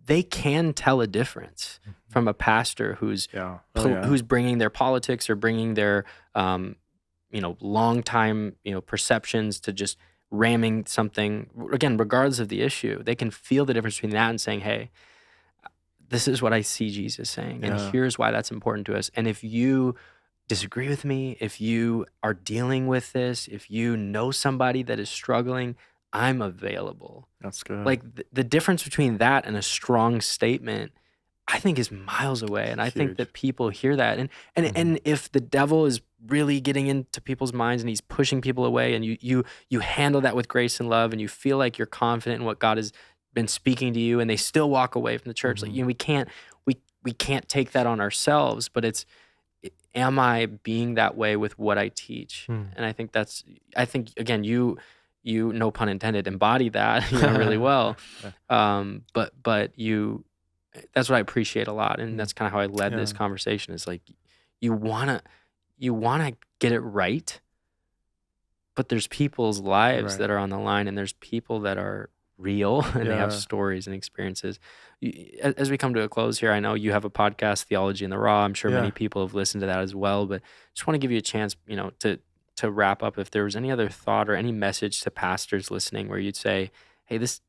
they can tell a difference from a pastor who's who's bringing their politics or bringing their long time perceptions to just ramming something, again, regardless of the issue. They can feel the difference between that and saying, hey, this is what I see Jesus saying, and here's why that's important to us. And if you disagree with me, if you are dealing with this, if you know somebody that is struggling, I'm available. That's good. Like the difference between that and a strong statement, I think, is miles away. And I think that people hear that. And if the devil is really getting into people's minds and he's pushing people away, and you handle that with grace and love, and you feel like you're confident in what God has been speaking to you, and they still walk away from the church, we can't take that on ourselves, but it's, am I being that way with what I teach? And I think again, you no pun intended, embody that really well. But you, that's what I appreciate a lot, and that's kind of how I led this conversation. Is like you wanna get it right, but there's people's lives that are on the line, and there's people that are real and they have stories and experiences. As we come to a close here, I know you have a podcast, Theology in the Raw. I'm sure many people have listened to that as well, but just want to give you a chance, to wrap up. If there was any other thought or any message to pastors listening where you'd say, hey, this,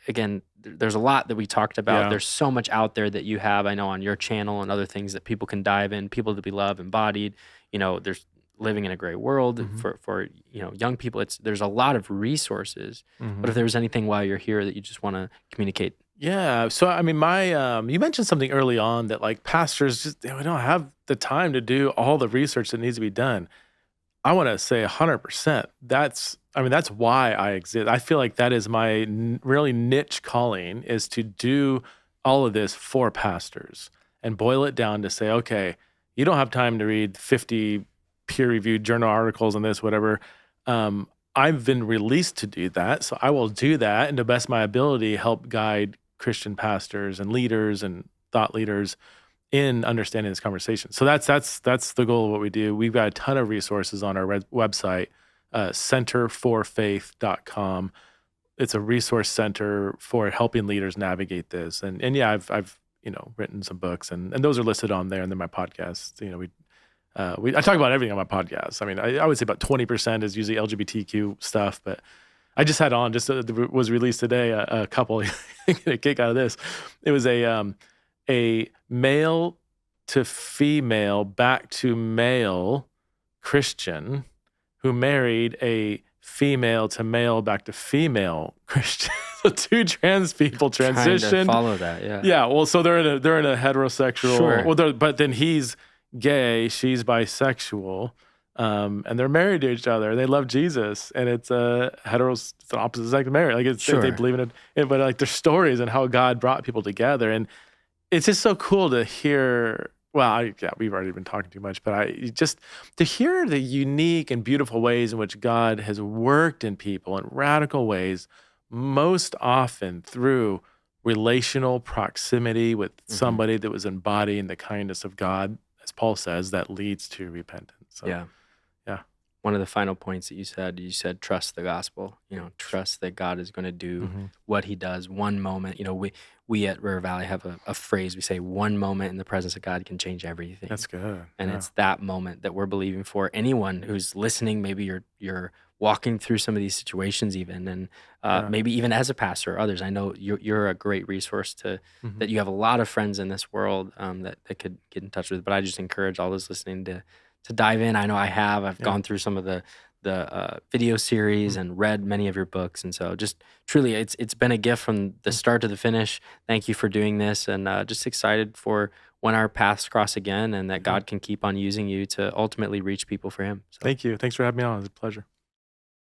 again, there's a lot that we talked about. There's so much out there that you have, I know, on your channel and other things that people can dive in, people to be loved, embodied. There's living in a great world for young people. There's a lot of resources. But if there was anything while you're here that you just want to communicate. Yeah. So, you mentioned something early on that, like, pastors just, we don't have the time to do all the research that needs to be done. I want to say 100%. That's why I exist. I feel like that is my really niche calling, is to do all of this for pastors and boil it down to say, okay, you don't have time to read 50 peer-reviewed journal articles on this, whatever. I've been released to do that, so I will do that, and to best of my ability, help guide Christian pastors and leaders and thought leaders in understanding this conversation. So that's the goal of what we do. We've got a ton of resources on our website, centerforfaith.com. It's a resource center for helping leaders navigate this. And I've written some books, and those are listed on there. And then my podcast, I talk about everything on my podcast. I would say about 20% is usually LGBTQ stuff, but I just had on, was released today, a couple get a kick out of this. It was a male to female, back to male Christian who married a female to male, back to female Christian. So two trans people transition. Trying to follow that, yeah. Yeah, well, so they're in a heterosexual. Sure. Well, but then he's gay, she's bisexual. and they're married to each other. They love Jesus, and it's a it's an opposite sex marriage. Like they Sure. believe in it, but like their stories and how God brought people together, and it's just so cool to hear. Well, we've already been talking too much, but just to hear the unique and beautiful ways in which God has worked in people in radical ways, most often through relational proximity with Hmm. somebody that was embodying the kindness of God, as Paul says, that leads to repentance. So, Yeah. yeah. One of the final points that you said trust the gospel. Trust that God is going to do Hmm. what He does. One moment, we at River Valley have a phrase. We say, one moment in the presence of God can change everything. That's good. And Yeah. it's that moment that we're believing for. Anyone who's listening, maybe you're walking through some of these situations, even, and Yeah. maybe even as a pastor or others. I know you're a great resource Hmm. that you have a lot of friends in this world that could get in touch with. But I just encourage all those listening to dive in. I know I have. I've Yeah. gone through some of the video series Mhm. and read many of your books, and so just truly, it's been a gift from the start to the finish. Thank you for doing this, and just excited for when our paths cross again, and that Yeah. God can keep on using you to ultimately reach people for Him. So. Thank you. Thanks for having me on. It was a pleasure.